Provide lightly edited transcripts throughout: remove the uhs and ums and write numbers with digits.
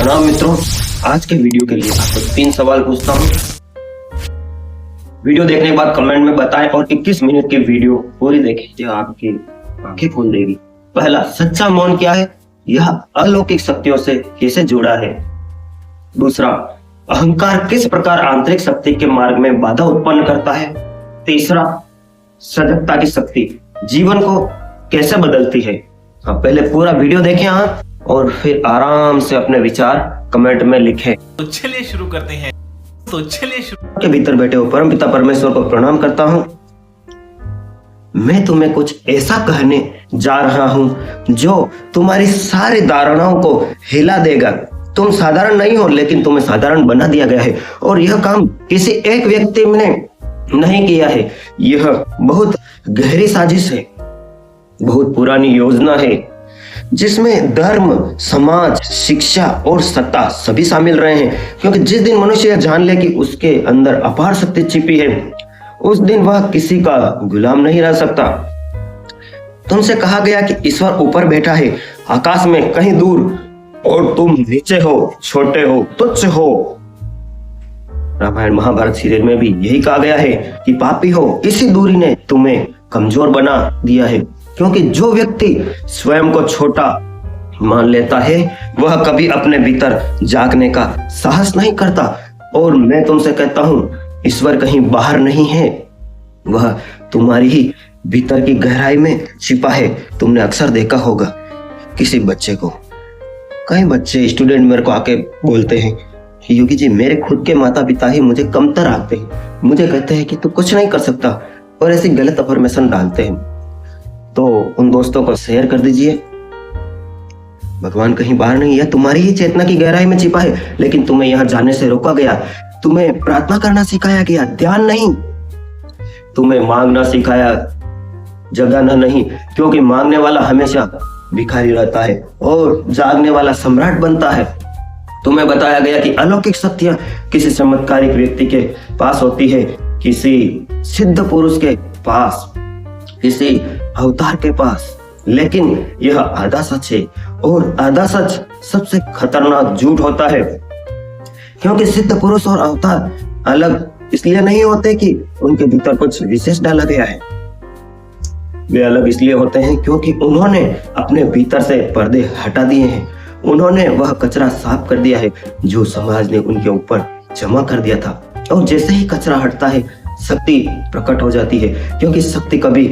प्रणाम मित्रों, आज के वीडियो के लिए आपको 3 सवाल पूछता हूँ। वीडियो देखने के बाद कमेंट में बताएं और 21 मिनट की वीडियो पूरी देखें जो आपकी आंखें खोल देगी। पहला, सच्चा मौन क्या है? यह अलौकिक शक्तियों से कैसे जुड़ा है? दूसरा, अहंकार किस प्रकार आंतरिक शक्ति के मार्ग में बाधा उत्पन्न करता है? तीसरा, सजगता की शक्ति जीवन को कैसे बदलती है? पहले पूरा वीडियो देखें आप और फिर आराम से अपने विचार कमेंट में लिखें। तो चलिए शुरू करते हैं। के भीतर बैठे हो परमपिता परमेश्वर को प्रणाम करता हूँ। मैं तुम्हें कुछ ऐसा कहने जा रहा हूँ जो तुम्हारी सारी धारणाओं को हिला देगा। तुम साधारण नहीं हो, लेकिन तुम्हें साधारण बना दिया गया है और यह काम किसी एक व्यक्ति ने नहीं किया है। यह बहुत गहरी साजिश है, बहुत पुरानी योजना है जिसमें धर्म, समाज, शिक्षा और सत्ता सभी शामिल रहे हैं। क्योंकि जिस दिन मनुष्य यह जान ले कि उसके अंदर अपार शक्ति छिपी है, उस दिन वह किसी का गुलाम नहीं रह सकता। तुमसे कहा गया कि ईश्वर ऊपर बैठा है आकाश में कहीं दूर और तुम नीचे हो, छोटे हो, तुच्छ हो। रामायण महाभारत सीरियल में भी यही कहा गया है कि पापी हो, इसी दूरी ने तुम्हें कमजोर बना दिया है। क्योंकि जो व्यक्ति स्वयं को छोटा मान लेता है वह कभी अपने भीतर जागने का साहस नहीं करता। और मैं तुमसे कहता हूँ, ईश्वर कहीं बाहर नहीं है, वह तुम्हारी ही भीतर की गहराई में छिपा है। तुमने अक्सर देखा होगा किसी बच्चे को, कई बच्चे स्टूडेंट मेरे को आके बोलते हैं कि योगी जी, मेरे खुद के माता पिता ही मुझे कमतर आते हैं, मुझे कहते हैं कि तू कुछ नहीं कर सकता, और ऐसी गलत अफर्मेशन डालते हैं। तो उन दोस्तों को शेयर कर दीजिए, भगवान कहीं बाहर नहीं है, तुम्हारी ही चेतना की गहराई में छिपा है। लेकिन तुम्हें यहाँ जाने से रोका गया, तुम्हें प्रार्थना करना सिखाया गया, ध्यान नहीं। तुम्हें मांगना सिखाया, जगाना नहीं। क्योंकि मांगने वाला हमेशा भिखारी रहता है और जागने वाला सम्राट बनता है। तुम्हें बताया गया कि अलौकिक शक्तियां किसी चमत्कारिक व्यक्ति के पास होती है, किसी सिद्ध पुरुष के पास, किसी अवतार के पास। लेकिन यह आधा सच है, और आधा सच सबसे खतरनाक झूठ होता है। क्योंकि सिद्ध पुरुष और अवतार अलग इसलिए नहीं होते कि उनके भीतर कुछ विशेष डाला गया है। वे अलग इसलिए होते हैं क्योंकि उन्होंने अपने भीतर से पर्दे हटा दिए हैं। उन्होंने वह कचरा साफ कर दिया है जो समाज ने उनके ऊपर जमा कर दिया था। और जैसे ही कचरा हटता है, शक्ति प्रकट हो जाती है। क्योंकि शक्ति कभी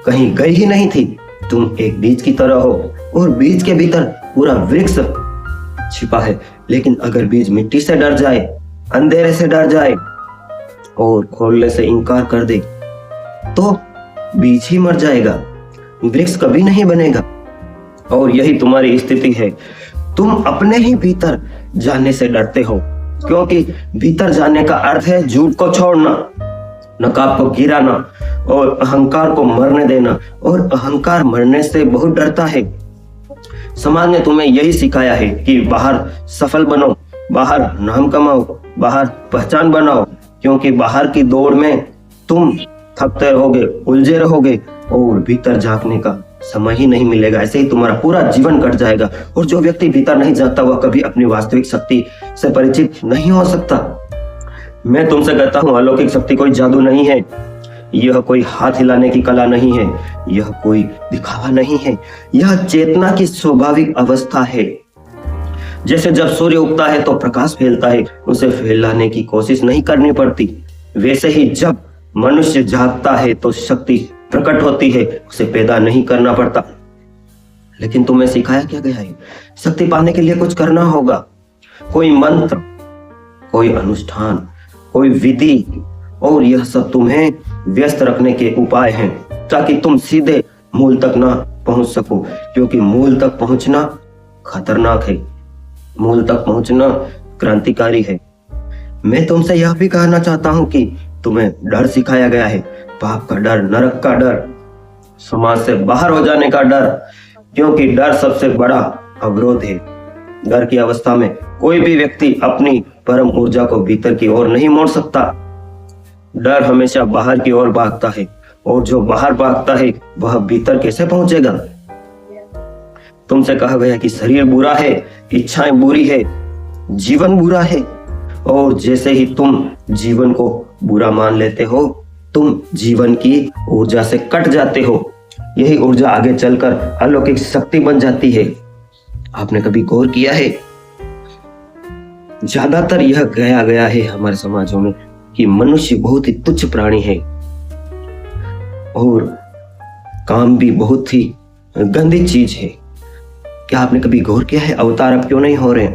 कहीं गई ही नहीं थी। तुम एक बीज की तरह हो और बीज के भीतर पूरा वृक्ष छिपा है। लेकिन अगर बीज मिट्टी से डर जाए, अंधेरे से डर जाए और खोलने से इनकार कर दे, तो बीज ही मर जाएगा, वृक्ष कभी नहीं बनेगा। और यही तुम्हारी स्थिति है। तुम अपने ही भीतर जाने से डरते हो, क्योंकि भीतर जाने का अर्थ है झूठ को छोड़ना, नकाब को गिराना और अहंकार को मरने देना। और अहंकार मरने से बहुत डरता है। समाज ने तुम्हें यही सिखाया है कि बाहर सफल बनो, बाहर नाम कमाओ, बाहर पहचान बनाओ। क्योंकि बाहर की दौड़ में तुम थकते रहोगे, उलझे रहोगे और भीतर झांकने का समय ही नहीं मिलेगा। ऐसे ही तुम्हारा पूरा जीवन कट जाएगा। और जो व्यक्ति भीतर नहीं जाता वह कभी अपनी वास्तविक शक्ति से परिचित नहीं हो सकता। मैं तुमसे कहता हूँ, अलौकिक शक्ति कोई जादू नहीं है, यह कोई हाथ हिलाने की कला नहीं है, यह कोई दिखावा नहीं है, यह चेतना की स्वाभाविक अवस्था है। जैसे जब सूर्य उगता है तो प्रकाश फैलता है, उसे फैलाने की कोशिश नहीं करनी पड़ती। वैसे ही जब मनुष्य जागता है तो शक्ति प्रकट होती है, उसे पैदा नहीं करना पड़ता। लेकिन तुम्हें सिखाया क्या गया है? शक्ति पाने के लिए कुछ करना होगा, कोई मंत्र, कोई अनुष्ठान, कोई विधि, और यह सब तुम्हें व्यस्त रखने के उपाय हैं ताकि तुम सीधे मूल तक ना पहुंच सको। क्योंकि मूल तक पहुंचना खतरनाक है, मूल तक पहुंचना क्रांतिकारी है। मैं तुमसे यह भी कहना चाहता हूं कि तुम्हें डर सिखाया गया है, पाप का डर, नरक का डर, समाज से बाहर हो जाने का डर। क्योंकि डर सबसे बड़ा अवरोध है। डर की अवस्था में कोई भी व्यक्ति अपनी परम ऊर्जा को भीतर की ओर नहीं मोड़ सकता। डर हमेशा बाहर की ओर भागता है, और जो बाहर भागता है वह भीतर कैसे पहुंचेगा? तुमसे कहा गया कि शरीर बुरा है, इच्छाएं बुरी है, जीवन बुरा है, और जैसे ही तुम जीवन को बुरा मान लेते हो, तुम जीवन की ऊर्जा से कट जाते हो। यही ऊर्जा आगे चलकर अलौकिक शक्ति बन जाती है। आपने कभी गौर किया है? ज्यादातर यह कहा गया है हमारे समाजों में कि मनुष्य बहुत ही तुच्छ प्राणी है और काम भी बहुत ही गंदी चीज है। क्या आपने कभी गौर किया है अवतार अब क्यों नहीं हो रहे?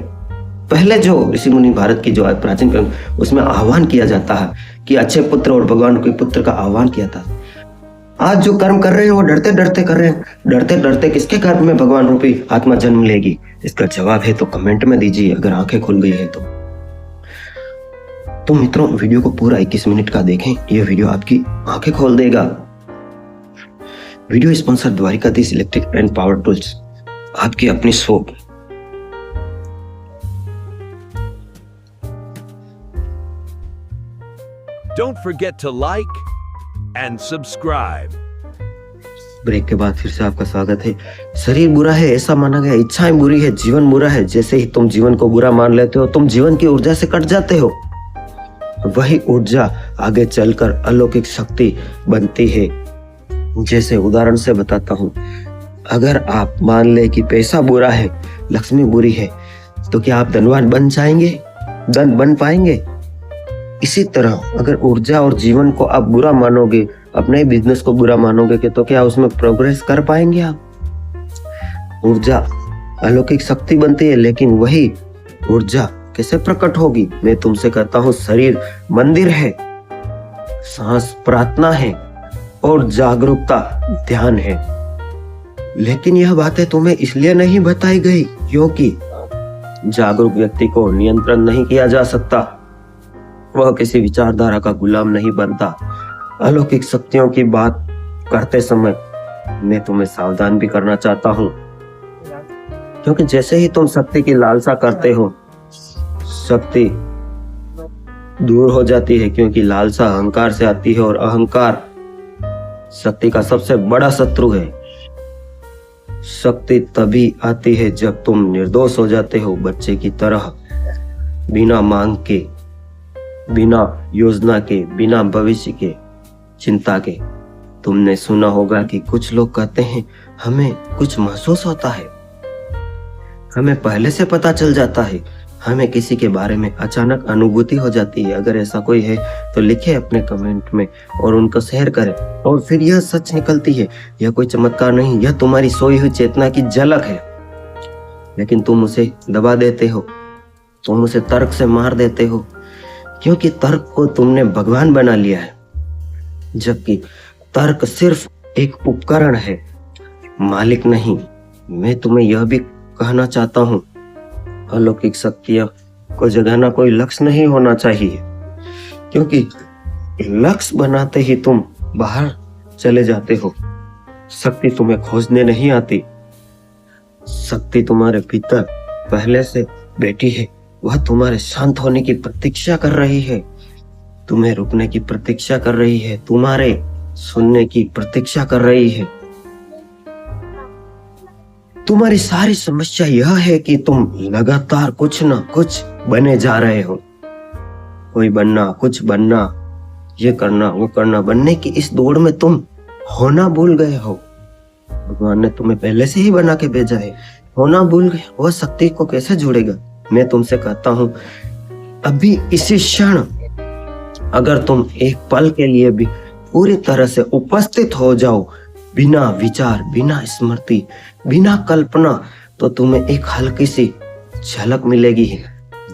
पहले जो ऋषि मुनि भारत की जो प्राचीन क्रम उसमें आह्वान किया जाता है कि अच्छे पुत्र और भगवान के पुत्र का आह्वान किया था। आज जो कर्म कर रहे हैं वो डरते डरते कर रहे हैं। डरते डरते किसके गर्भ में भगवान रूपी आत्मा जन्म लेगी? इसका जवाब है तो कमेंट में दीजिए अगर आंखें खुल गई है तो मित्रों, वीडियो को पूरा 21 मिनट का देखें। यह वीडियो आपकी आंखें खोल देगा। Video sponsor Dwarkadhish electric and power tools, आपकी अपनी shop. Don't forget to like and subscribe. Break के बाद फिर से आपका स्वागत है। शरीर बुरा है ऐसा माना गया, इच्छाएं बुरी है, जीवन बुरा है। जैसे ही तुम जीवन को बुरा मान लेते हो, तुम जीवन की ऊर्जा से कट जाते हो। वही ऊर्जा आगे चलकर अलौकिक शक्ति बनती है। जैसे उदाहरण से बताता हूँ, अगर आप मान ले कि पैसा बुरा है, लक्ष्मी बुरी है, तो क्या आप धनवान बन जाएंगे? धन बन पाएंगे? इसी तरह अगर ऊर्जा और जीवन को आप बुरा मानोगे, अपने बिजनेस को बुरा मानोगे कि तो क्या उसमें प्रोग्रेस कर पाएंगे आप? ऊर्जा अलौकिक शक्ति बनती है, लेकिन वही ऊर्जा कैसे प्रकट होगी? मैं तुमसे कहता हूँ, शरीर मंदिर है, सांस प्रार्थना है और जागरूकता ध्यान है। लेकिन यह बातें तुम्हें इसलिए नहीं बताई गई क्योंकि जागरूक व्यक्ति को नियंत्रण नहीं किया जा सकता, वह किसी विचारधारा का गुलाम नहीं बनता। अलौकिक शक्तियों की बात करते समय मैं तुम्हें सावधान भी करना चाहता हूँ, क्योंकि जैसे ही तुम शक्ति की लालसा करते हो, शक्ति दूर हो जाती है, क्योंकि लालसा अहंकार से आती है और अहंकार शक्ति का सबसे बड़ा शत्रु है। शक्ति तभी आती है जब तुम निर्दोष हो जाते हो, बच्चे की तरह, बिना मांग के, बिना योजना के, बिना भविष्य के चिंता के। तुमने सुना होगा कि कुछ लोग कहते हैं हमें कुछ महसूस होता है, हमें पहले से पता चल जाता है, हमें किसी के बारे में अचानक अनुभूति हो जाती है। अगर ऐसा कोई है तो लिखे अपने कमेंट में और उनको शेयर करें। और फिर यह सच निकलती है, यह कोई चमत्कार नहीं, यह तुम्हारी सोई हुई चेतना की झलक है। लेकिन तुम उसे दबा देते हो, तुम उसे तर्क से मार देते हो, क्योंकि तर्क को तुमने भगवान बना लिया है, जबकि तर्क सिर्फ एक उपकरण है, मालिक नहीं। मैं तुम्हें यह भी कहना चाहता हूँ, अलौकिक शक्तियां को जगाना कोई लक्ष्य नहीं होना चाहिए, क्योंकि लक्ष्य बनाते ही तुम बाहर चले जाते हो। शक्ति तुम्हें खोजने नहीं आती, शक्ति तुम्हारे भीतर पहले से बैठी है। वह तुम्हारे शांत होने की प्रतीक्षा कर रही है, तुम्हें रुकने की प्रतीक्षा कर रही है, तुम्हारे सुनने की प्रतीक्षा कर रही है। तुम्हारी सारी समस्या यह है कि तुम लगातार कुछ ना कुछ बने जा रहे हो। कोई बनना, कुछ बनना, ये करना, वो करना, बनने की इस दौड़ में तुम होना भूल गए हो। भगवान ने तुम्हें पहले से ही बना के भेजा है, होना भूल गए। वह शक्ति को कैसे जुड़ेगा? मैं तुमसे कहता हूं, अभी इसी क्षण अगर तुम एक पल के लिए भी पूरी तरह से उपस्थित हो जाओ, बिना विचार, बिना स्मृति, बिना कल्पना, तो तुम्हें एक हल्की सी झलक मिलेगी,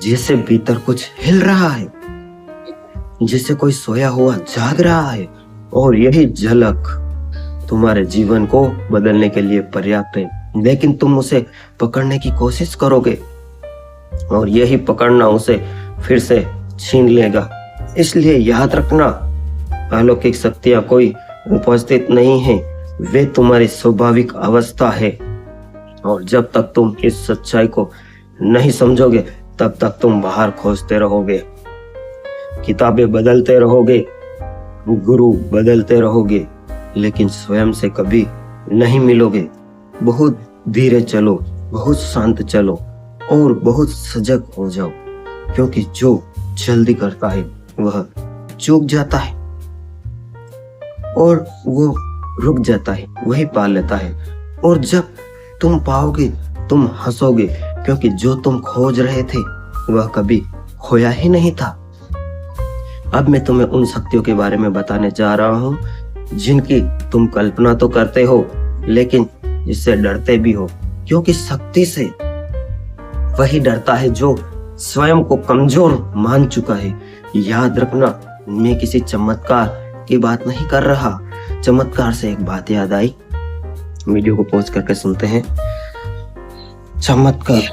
जैसे भीतर कुछ हिल रहा है, जैसे कोई सोया हुआ जाग रहा है। और यही झलक तुम्हारे जीवन को बदलने के लिए पर्याप्त है। लेकिन तुम उसे पकड़ने की कोशिश करोगे और यही पकड़ना उसे फिर से छीन लेगा। इसलिए याद रखना, अलौकिक शक्तियां कोई उपस्थित नहीं है, वे तुम्हारी स्वाभाविक अवस्था है। और जब तक तुम इस सच्चाई को नहीं समझोगे, तब तक तुम बाहर खोजते रहोगे, किताबें बदलते रहोगे, गुरु बदलते रहोगे, लेकिन स्वयं से कभी नहीं मिलोगे। बहुत धीरे चलो, बहुत शांत चलो, और बहुत सजग हो जाओ, क्योंकि जो जल्दी करता है वह चूक जाता है और वो रुक जाता है वही पा लेता है। और जब तुम पाओगे तुम हंसोगे, क्योंकि जो तुम खोज रहे थे वह कभी खोया ही नहीं था। अब मैं तुम्हें उन शक्तियों के बारे में बताने जा रहा हूँ जिनकी तुम कल्पना तो करते हो लेकिन जिससे डरते भी हो, क्योंकि शक्ति से वही डरता है जो स्वयं को कमजोर मान चुका है। याद रखना, मैं किसी चमत्कार की बात नहीं कर रहा। चमत्कार से एक बात याद आई, वीडियो को पॉज करके सुनते हैं। चमत्कार,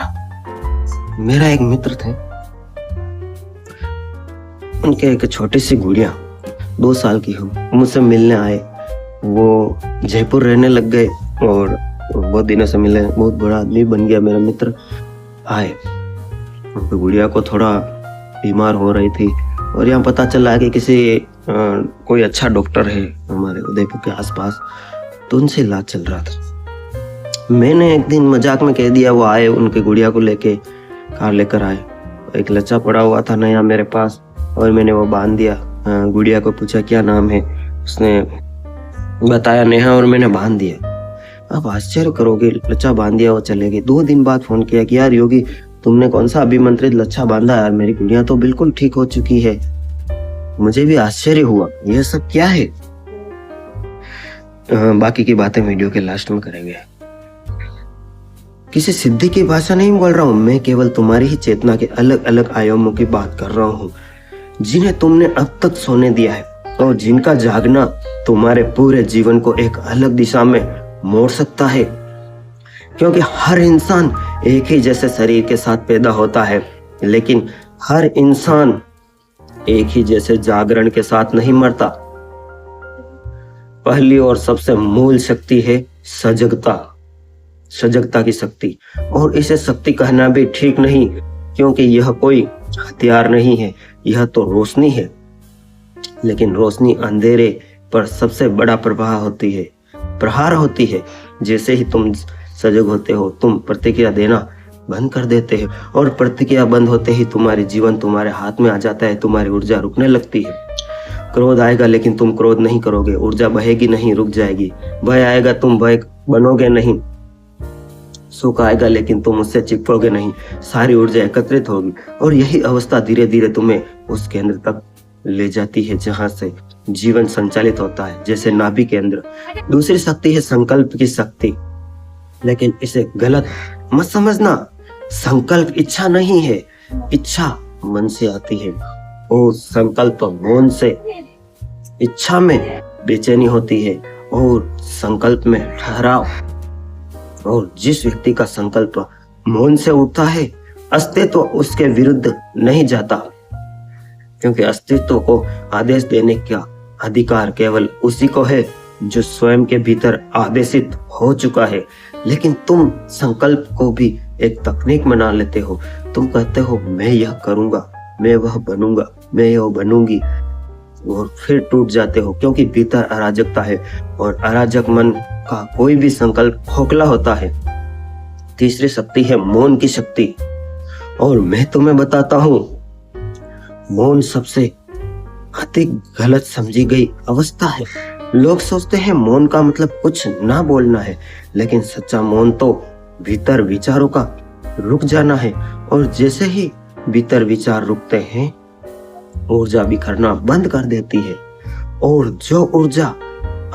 मेरा एक मित्र थे, उनके एक छोटी सी गुड़िया 2 साल की हो, मुझसे मिलने आए। वो जयपुर रहने लग गए और बहुत दिनों से मिले, बहुत बड़ा आदमी बन गया मेरा मित्र। आए, उनकी गुड़िया को थोड़ा बीमार हो रही थी और यहाँ पता चला कि किसी कोई अच्छा डॉक्टर है हमारे उदयपुर के आसपास, तो उनसे इलाज चल रहा था। मैंने एक दिन मजाक में कह दिया, वो आए उनकी गुड़िया को लेके, कार लेकर आए। एक लच्चा पड़ा हुआ था नया मेरे पास और मैंने वो बांध दिया। गुड़िया को पूछा क्या नाम है, उसने बताया नेहा, और मैंने बांध दिया। अब आश्चर्य करोगे, लच्छा बांध दिया, वो चले गए। 2 दिन बाद फोन किया कि यार योगी, तुमने कौन सा अभिमंत्रित लच्छा बांधा यार, मेरी गुड़िया तो बिल्कुल ठीक हो चुकी है। मुझे भी आश्चर्य हुआ, यह सब क्या है। बाकी की बातें वीडियो के लास्ट में करेंगे। किसी सिद्धि की भाषा नहीं बोल रहा हूं, मैं केवल तुम्हारी ही चेतना के अलग अलग आयामों की बात कर रहा हूं, जिन्हें तुमने अब तक सोने दिया है और जिनका जागना तुम्हारे पूरे जीवन को एक अलग दिशा में मोड़ सकता है। क्योंकि हर इंसान एक ही जैसे शरीर के साथ पैदा होता है, लेकिन हर इंसान एक ही जैसे जागरण के साथ नहीं मरता। पहली और सबसे मूल शक्ति है सजगता, सजगता की शक्ति। और इसे शक्ति कहना भी ठीक नहीं, क्योंकि यह कोई हथियार नहीं है, यह तो रोशनी है। लेकिन रोशनी अंधेरे पर सबसे बड़ा प्रहार होती है। जैसे ही तुम सजग होते हो, तुम प्रतिक्रिया देना बंद कर देते हो, और प्रतिक्रिया बंद होते ही तुम्हारी जीवन तुम्हारे हाथ में आ जाता है, तुम्हारी ऊर्जा रुकने लगती है। क्रोध आएगा लेकिन तुम क्रोध नहीं करोगे, ऊर्जा बहेगी नहीं, रुक जाएगी। भय आएगा, तुम भय बनोगे नहीं। सुख आएगा लेकिन तुम उससे चिपकोगे नहीं, सारी ऊर्जा एकत्रित होगी। और यही अवस्था धीरे धीरे तुम्हें उस केंद्र तक ले जाती है जहां से जीवन संचालित होता है, जैसे नाभि केंद्र। दूसरी शक्ति है संकल्प की शक्ति, लेकिन इसे गलत मत समझना। संकल्प इच्छा नहीं है, इच्छा मन से आती है, और संकल्प मौन से। इच्छा में बेचैनी होती है और संकल्प में ठहराव। और जिस व्यक्ति का संकल्प मौन से उठता है, अस्तित्व उसके विरुद्ध नहीं जाता, क्योंकि अस्तित्व को आदेश देने का अधिकार केवल उसी को है जो स्वयं के भीतर आदेशित हो चुका है। लेकिन तुम संकल्प को भी एक तकनीक बना लेते हो। तुम कहते हो मैं यह करूंगा, मैं वह बनूंगा, मैं यह बनूंगी, और फिर टूट जाते हो, क्योंकि भीतर अराजकता है और अराजक मन का कोई भी संकल्प खोखला होता है। तीसरी शक्ति है मौन की शक्ति, और मैं तुम्हें बताता हूं, मौन सबसे अधिक गलत समझी गई अवस्था है। लोग सोचते हैं मौन का मतलब कुछ ना बोलना है, लेकिन सच्चा मौन तो भीतर विचारों का रुक जाना है। और जैसे ही भीतर विचार रुकते हैं, ऊर्जा बिखरना बंद कर देती है, और जो ऊर्जा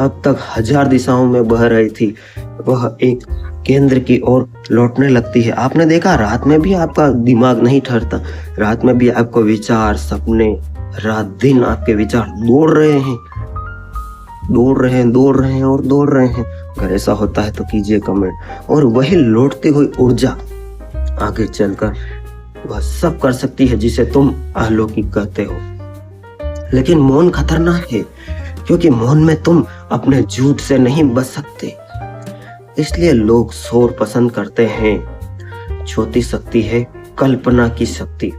अब तक 1000 दिशाओं में बह रही थी, वह एक केंद्र की ओर लौटने लगती है। आपने देखा, रात में भी आपका दिमाग नहीं ठहरता, रात में भी आपको विचार, सपने, रात दिन आपके विचार दौड़ रहे हैं और दौड़ रहे हैं। अगर ऐसा होता है तो कीजिए कमेंट। और वही लौटती हुई ऊर्जा आगे चलकर वह सब कर सकती है जिसे तुम अलौकिक कहते हो। लेकिन मौन खतरनाक है, क्योंकि मौन में तुम अपने झूठ से नहीं बच सकते। इसलिए लोग शोर पसंद करते हैं। चौथी शक्ति है कल्पना की शक्ति।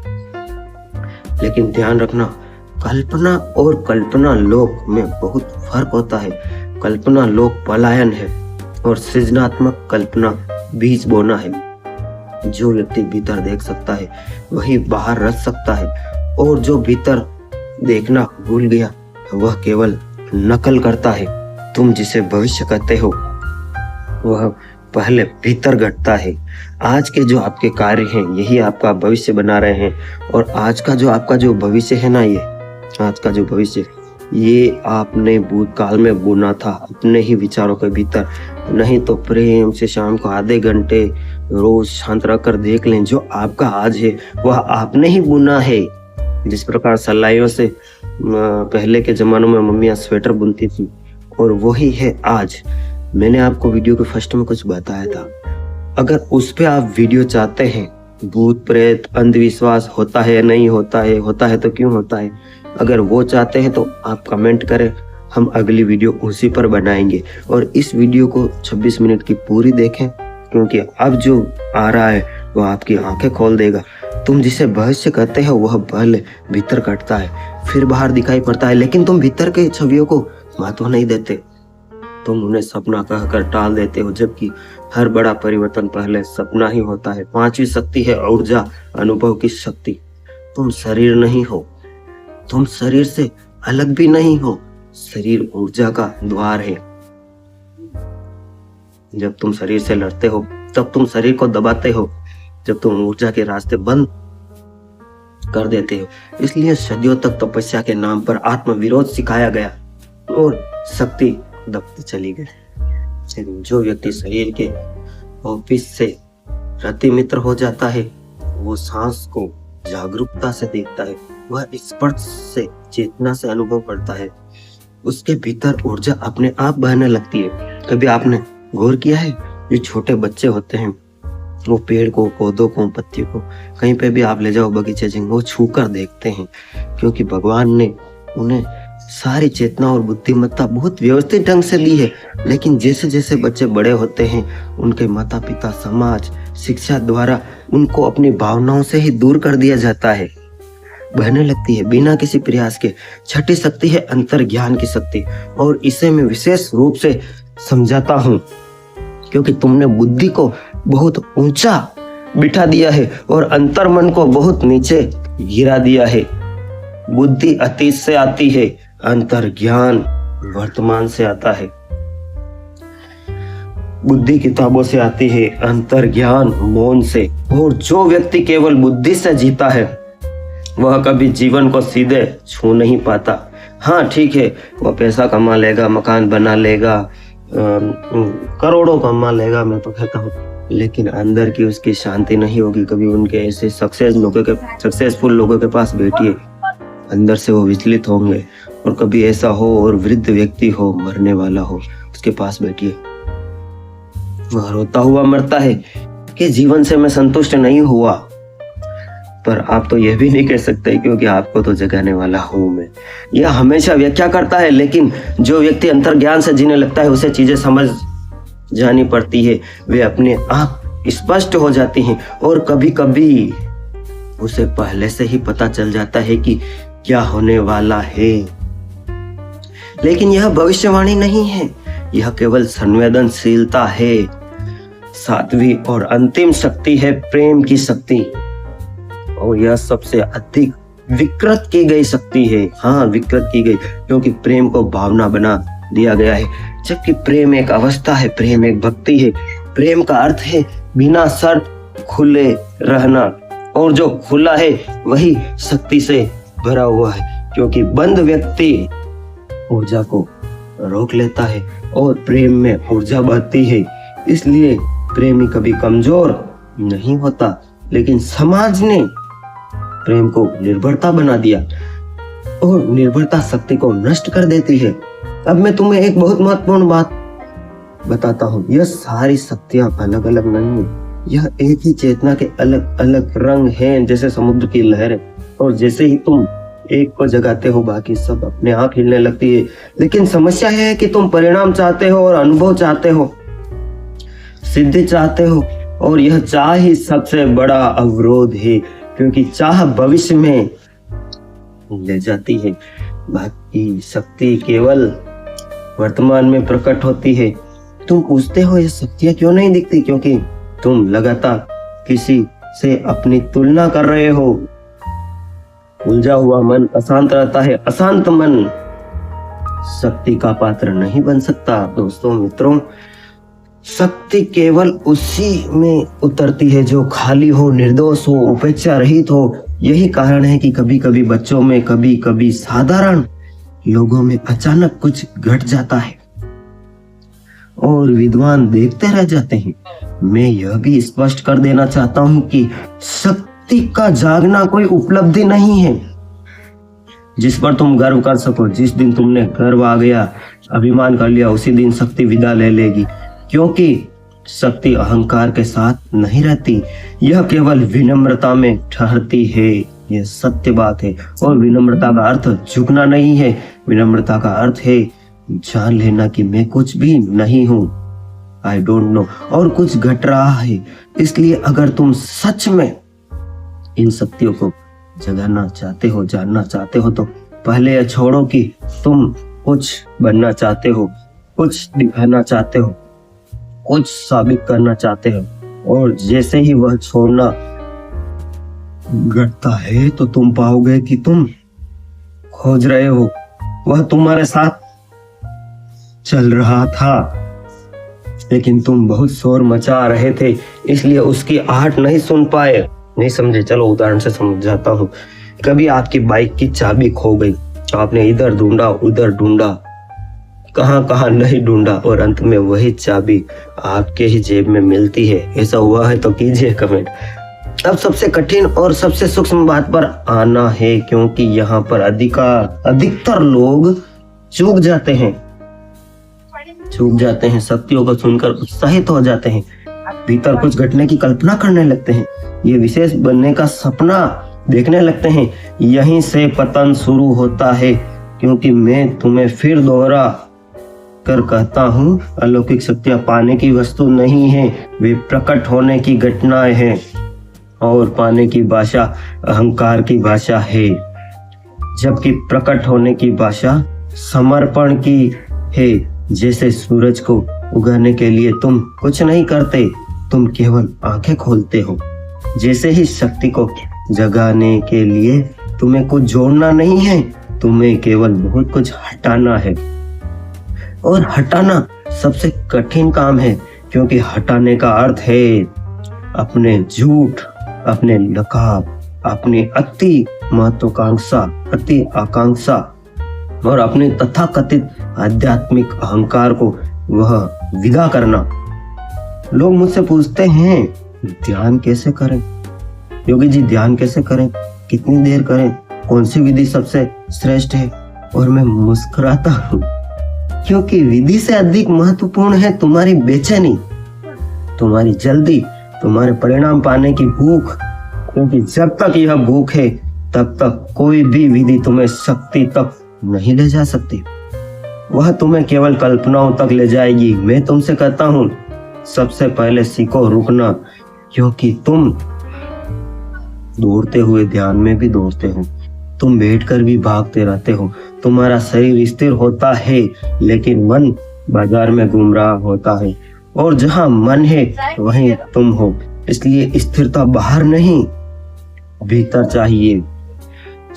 लेकिन ध्यान रखना, कल्पना और कल्पना लोक में बहुत फर्क होता है। कल्पना लोक पलायन है और सृजनात्मक कल्पना बीज बोना है। जो व्यक्ति भीतर देख सकता है वही बाहर रच सकता है, और जो भीतर देखना भूल गया वह केवल नकल करता है। तुम जिसे भविष्य कहते हो वह पहले भीतर घटता है। आज के जो आपके कार्य हैं यही आपका भविष्य बना रहे हैं, और आज का जो आपका जो भविष्य है ना, ये आज का जो भविष्य ये आपने भूतकाल में बुना था अपने ही विचारों के भीतर। नहीं तो प्रेम से शाम को आधे घंटे रोज शांत रहकर देख लें, जो आपका आज है वह आपने ही बुना है। जिस प्रकार सलाइयों से पहले के जमानों में मम्मियाँ स्वेटर बुनती थी, और वही है आज। मैंने आपको वीडियो के फर्स्ट में कुछ बताया था, अगर उस पे आप वीडियो चाहते हैं, भूत प्रेत अंधविश्वास होता है नहीं होता है तो क्यों होता है, अगर वो चाहते हैं तो आप कमेंट करें, हम अगली वीडियो उसी पर बनाएंगे। और इस वीडियो को 26 मिनट की पूरी देखें, क्योंकि अब जो आ रहा है वह आपकी आंखें खोल देगा। तुम जिसे भविष्य कहते हो वह पहले भीतर कटता है, फिर बाहर दिखाई पड़ता है, लेकिन तुम भीतर के छवियों को महत्व नहीं देते। तुम उन्हें सपना कहकर टाल देते हो, जबकि हर बड़ा परिवर्तन पहले सपना ही होता है। 5वीं शक्ति है ऊर्जा, अनुभव की शक्ति। तुम शरीर नहीं हो, तुम शरीर से अलग भी नहीं हो। शरीर ऊर्जा का द्वार है। जब तुम शरीर से लड़ते हो तब तुम शरीर को दबाते हो, जब तुम ऊर्जा के रास्ते बंद कर देते हो। इसलिए सदियों तक तपस्या के नाम पर आत्मविरोध सिखाया गया और शक्ति दबती चली गई। जो व्यक्ति शरीर के ऑफिस से रति मित्र हो जाता है, वो सांस को जागरूकता से देखता है, वह स्पर्श से चेतना से अनुभव करता है, उसके भीतर ऊर्जा अपने आप बहने लगती है। कभी आपने गौर किया है, जो छोटे बच्चे होते हैं वो पेड़ को, पौधों को, पत्तियों को कहीं पे भी आप ले जाओ बगीचे में, वो छू कर देखते हैं, क्योंकि भगवान ने उन्हें सारी चेतना और बुद्धिमत्ता बहुत व्यवस्थित ढंग से दी है। लेकिन जैसे जैसे बच्चे बड़े होते हैं, उनके माता पिता, समाज, शिक्षा द्वारा उनको अपनी भावनाओं से ही दूर कर दिया जाता है। बहने लगती है बिना किसी प्रयास के। छठी शक्ति है अंतर ज्ञान की शक्ति, और इसे मैं विशेष रूप से समझाता हूँ क्योंकि तुमने बुद्धि को बहुत ऊंचा बिठा दिया है और अंतर मन को बहुत नीचे गिरा दिया है। बुद्धि अतीत से आती है, अंतर ज्ञान वर्तमान से आता है। बुद्धि किताबों से आती है, अंतर ज्ञान मौन से। और जो व्यक्ति केवल बुद्धि से जीता है वह कभी जीवन को सीधे छू नहीं पाता। हाँ ठीक है, वह पैसा कमा लेगा, मकान बना लेगा, करोड़ों कमा लेगा, मैं तो कहता हूँ, लेकिन अंदर की उसकी शांति नहीं होगी। कभी उनके ऐसे सक्सेसफुल लोगों के पास बैठिए, अंदर से वो विचलित होंगे। और कभी ऐसा हो और वृद्ध व्यक्ति हो, मरने वाला हो, उसके पास बैठिए, वह रोता हुआ मरता है कि जीवन से मैं संतुष्ट नहीं हुआ। पर आप तो यह भी नहीं कह सकते क्योंकि आपको तो जगाने वाला हूं मैं। यह हमेशा व्याख्या करता है, लेकिन जो व्यक्ति अंतर्ज्ञान से जीने लगता है उसे चीजें समझ जानी पड़ती है, वे अपने आप स्पष्ट हो जाती हैं। और कभी कभी उसे पहले से ही पता चल जाता है कि क्या होने वाला है। लेकिन यह भविष्यवाणी नहीं है, यह केवल संवेदनशीलता है। 7वीं और अंतिम शक्ति है प्रेम की शक्ति, और यह सबसे अधिक विकृत की गई शक्ति है। हाँ, विकृत की गई, क्योंकि प्रेम को भावना बना दिया गया है, जबकि प्रेम एक अवस्था है, प्रेम एक भक्ति है। प्रेम का अर्थ है बिना शर्त खुले रहना, और जो खुला है वही शक्ति से भरा हुआ है, क्योंकि बंद व्यक्ति ऊर्जा को रोक लेता है और प्रेम में ऊर्जा बढ़ती है। इसलिए प्रेमी कभी कमजोर नहीं होता, लेकिन समाज ने प्रेम को निर्भरता बना दिया और निर्भरता शक्ति को नष्ट कर देती है। अब मैं तुम्हें एक बहुत महत्वपूर्ण बात बताता हूँ, यह सारी शक्तियां अलग अलग नहीं है, यह एक ही चेतना के अलग अलग रंग हैं, जैसे समुद्र की लहरें। और जैसे ही तुम एक को जगाते हो बाकी सब अपने आप हिलने लगती है। लेकिन समस्या यह है कि तुम परिणाम चाहते हो और अनुभव चाहते हो, सिद्धि चाहते हो, और यह चाह ही सबसे बड़ा अवरोध है, क्योंकि चाह भविष्य में ले जाती है, बाकी शक्ति केवल वर्तमान में प्रकट होती है। तुम पूछते हो ये शक्तियां क्यों नहीं दिखती, क्योंकि तुम लगातार किसी से अपनी तुलना कर रहे हो। उलझा हुआ मन अशांत रहता है, अशांत मन शक्ति का पात्र नहीं बन सकता। दोस्तों मित्रों, शक्ति केवल उसी में उतरती है जो खाली हो, निर्दोष हो, उपेक्षा रहित हो। यही कारण है कि कभी कभी बच्चों में, कभी कभी साधारण लोगों में अचानक कुछ घट जाता है और विद्वान देखते रह जाते हैं। मैं यह भी स्पष्ट कर देना चाहता हूं कि शक्ति का जागना कोई उपलब्धि नहीं है जिस पर तुम गर्व कर सको। जिस दिन तुमने गर्व आ गया, अभिमान कर लिया, उसी दिन शक्ति विदा ले लेगी, क्योंकि शक्ति अहंकार के साथ नहीं रहती, यह केवल विनम्रता में ठहरती है। यह सत्य बात है। और विनम्रता का अर्थ झुकना नहीं है, विनम्रता का अर्थ है जान लेना कि मैं कुछ भी नहीं हूं, आई डोंट नो, और कुछ घट रहा है। इसलिए अगर तुम सच में इन शक्तियों को जगाना चाहते हो, जानना चाहते हो, तो पहले यह छोड़ो कि तुम कुछ बनना चाहते हो, कुछ दिखाना चाहते हो, कुछ साबित करना चाहते हो। और जैसे ही वह छोड़ना घटता है तो तुम पाओगे कि तुम खोज रहे हो, वह तुम्हारे साथ चल रहा था, लेकिन तुम बहुत शोर मचा रहे थे, इसलिए उसकी आहट नहीं सुन पाए। नहीं समझे? चलो उदाहरण से समझाता हूँ। कभी आपकी बाइक की चाबी खो गई, आपने इधर ढूंढा, उधर ढूंढा, कहां कहां नहीं ढूंढा, और अंत में वही चाबी आपके ही जेब में मिलती है। ऐसा हुआ है तो कीजिए कमेंट। अब सबसे कठिन और सबसे सूक्ष्म बात पर आना है, क्योंकि यहाँ पर अधिकतर लोग चूक जाते हैं, शक्तियों को सुनकर उत्साहित हो जाते हैं, भीतर कुछ घटने की कल्पना करने लगते हैं, ये विशेष बनने का सपना देखने लगते हैं। यहीं से पतन शुरू होता है, क्योंकि मैं तुम्हें फिर दोहरा कर कहता हूँ, अलौकिक शक्तियां पाने की वस्तु नहीं है, वे प्रकट होने की घटनाएं हैं। और पाने की भाषा अहंकार की भाषा है, जबकि प्रकट होने की भाषा समर्पण की है। जैसे सूरज को उगाने के लिए तुम कुछ नहीं करते, तुम केवल आंखें खोलते हो। जैसे ही शक्ति को जगाने के लिए तुम्हें कुछ जोड़ना नहीं है, तुम्हें केवल बहुत कुछ हटाना है। और हटाना सबसे कठिन काम है, क्योंकि हटाने का अर्थ है अपने झूठ, अपने नकाब, अपनी अति महत्वाकांक्षा, अति आकांक्षा और अपने तथाकथित आध्यात्मिक अहंकार को वह विदा करना। लोग मुझसे पूछते हैं, ध्यान कैसे करें योगी जी, ध्यान कैसे करें, कितनी देर करें, कौन सी विधि सबसे श्रेष्ठ है? और मैं मुस्कुराता हूँ, क्योंकि विधि से अधिक महत्वपूर्ण है तुम्हारी बेचैनी, तुम्हारी जल्दी, तुम्हारे परिणाम पाने की भूख। क्योंकि जब तक यह भूख है, तब तक कोई भी विधि तुम्हें शक्ति तक नहीं ले जा सकती, वह तुम्हें केवल कल्पनाओं तक ले जाएगी। मैं तुमसे कहता हूँ, सबसे पहले सीखो रुकना, क्योंकि तुम दौड़ते हुए ध्यान में भी दौड़ते हो, तुम बैठकर भी भागते रहते हो, तुम्हारा शरीर स्थिर होता है, लेकिन मन बाजार में घूम रहा होता है, और जहाँ मन है वहीं तुम हो। इसलिए स्थिरता बाहर नहीं, भीतर चाहिए।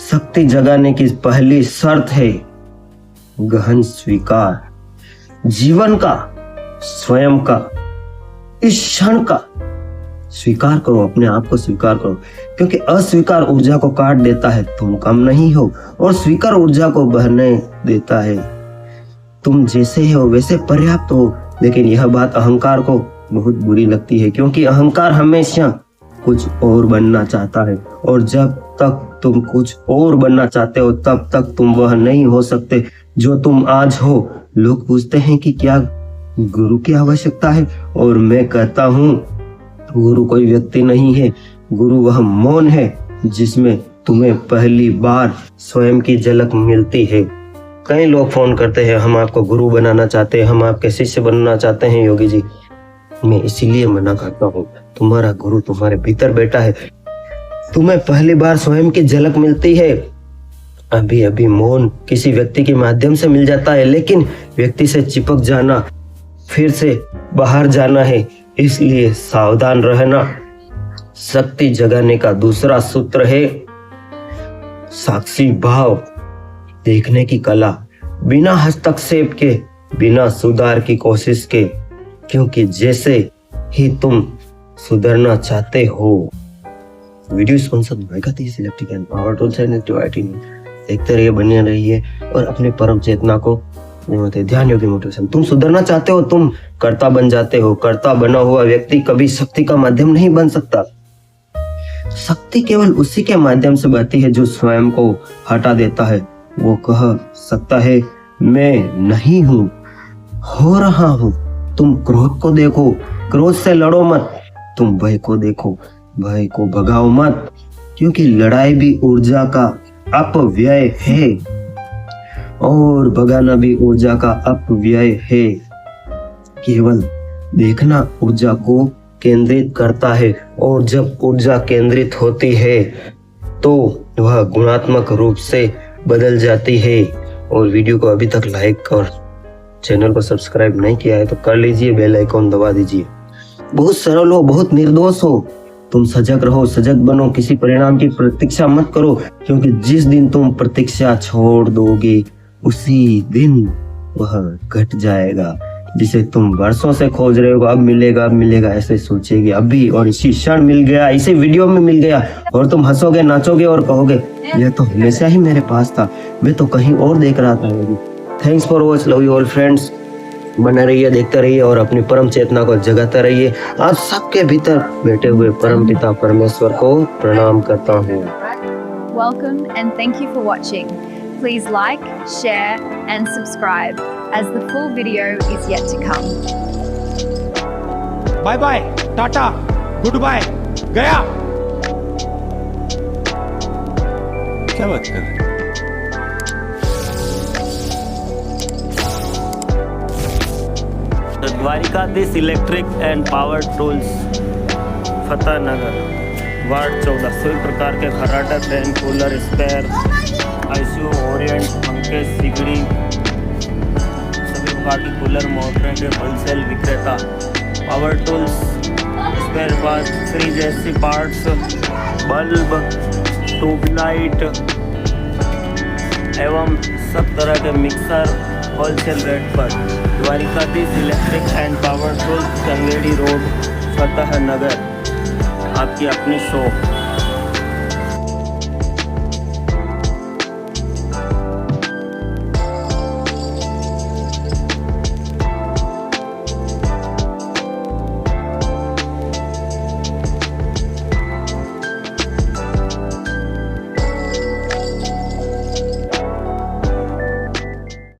शक्ति जगाने की पहली शर्त है गहन स्वीकार, जीवन का, स्वयं का, इस क्षण का स्वीकार करो, अपने आप को स्वीकार करो, क्योंकि अस्वीकार ऊर्जा को काट देता है। तुम कम नहीं हो, और स्वीकार ऊर्जा को बहने देता है। तुम जैसे हो वैसे पर्याप्त हो। लेकिन यह बात अहंकार को बहुत बुरी लगती है, क्योंकि अहंकार हमेशा कुछ और बनना चाहता है, और जब तक तुम कुछ और बनना चाहते हो, तब तक तुम वह नहीं हो सकते जो तुम आज हो। लोग पूछते हैं कि क्या गुरु की आवश्यकता है, और मैं कहता हूँ, गुरु कोई व्यक्ति नहीं है, गुरु वह मौन है जिसमें तुम्हें पहली बार स्वयं की झलक मिलती है। कई लोग फोन करते हैं, हम आपको गुरु बनाना चाहते हैं, हम आपके शिष्य बनना चाहते हैं योगी जी। मैं इसीलिए मना करता हूँ, तुम्हारा गुरु तुम्हारे भीतर बैठा है, तुम्हें पहली बार स्वयं की झलक मिलती है। अभी अभी मौन किसी व्यक्ति के माध्यम से मिल जाता है, लेकिन व्यक्ति से चिपक जाना, फिर से बाहर जाना है। इसलिए सावधान रहना, शक्ति जगाने का दूसरा सूत्र है साक्षी भाव, देखने की कला, बिना हस्तक्षेप के, बिना सुधार की कोशिश के, क्योंकि जैसे ही तुम सुधरना चाहते हो। वीडियो स्पॉन्सर्ड बाय गतिज electric and power tools and activity. देखते रहिए, बने रहिए और अपने परम चेतना को ध्यान योगी मोटिवेशन। तुम सुधरना चाहते हो, तुम कर्ता बन जाते हो। कर्ता बना हुआ व्यक्ति कभी शक्ति का माध्यम नहीं बन सकता। शक्ति केवल उसी के माध्यम से बढ़ती है जो स्वयं को हटा देता है। वो कह सकता है मैं नहीं हूं, हो रहा हूं। तुम क्रोध को देखो, क्रोध से लड़ो मत। तुम भय को देखो, भय को भगाओ मत, क्योंकि लड़ाई भी ऊर्जा का अपव्यय है और भगाना भी ऊर्जा का अपव्यय है। केवल देखना ऊर्जा को केंद्रित करता है और जब ऊर्जा केंद्रित होती है तो वह गुणात्मक रूप से बदल जाती है। और वीडियो को अभी तक लाइक और चैनल को सब्सक्राइब नहीं किया है तो कर लीजिए, बेल आइकॉन दबा दीजिए। बहुत सरल हो, बहुत निर्दोष हो। तुम सजग रहो, सजग बनो, किसी परिणाम की प्रतीक्षा मत करो, क्योंकि जिस दिन तुम प्रतीक्षा छोड़ दोगे उसी दिन वह घट जाएगा। जिसे तुम वर्षों से खोज रहे हो, अब मिलेगा, अब मिलेगा ऐसे सोचेगी अभी और इसी क्षण मिल गया, इसी वीडियो में मिल गया और तुम हंसोगे, नाचोगे और कहोगे यह तो हमेशा ही मेरे पास था, मैं तो कहीं और देख रहा था। Thanks for watch, love you all friends. बने रहिए, देखते रहिए और अपनी परम चेतना को जगाते रहिए। आप सबके भीतर बैठे हुए परम पिता परमेश्वर को प्रणाम करता हूँ। Welcome and thank you for watching. Please like, share and subscribe as the full video is yet to come. Bye bye, tata, good bye, गया। क्या बात कर रहे हैं? Dwarikadhish electric and power tools, Fateh Nagar, ward 14। सभी प्रकार के खर्राटा, fan, cooler, spare, ICU, Orient, पंखे, सिगड़ी, सभी प्रकार की कूलर, मोटरें के होलसेल विक्रेता। Power tools, spare parts, fridge, AC parts, bulb, tube light एवं सब तरह के मिक्सर होलसेल रेट पर। Dwarikadhish electric and power tools, Changedi road, Fateh Nagar, आपकी अपनी शॉप।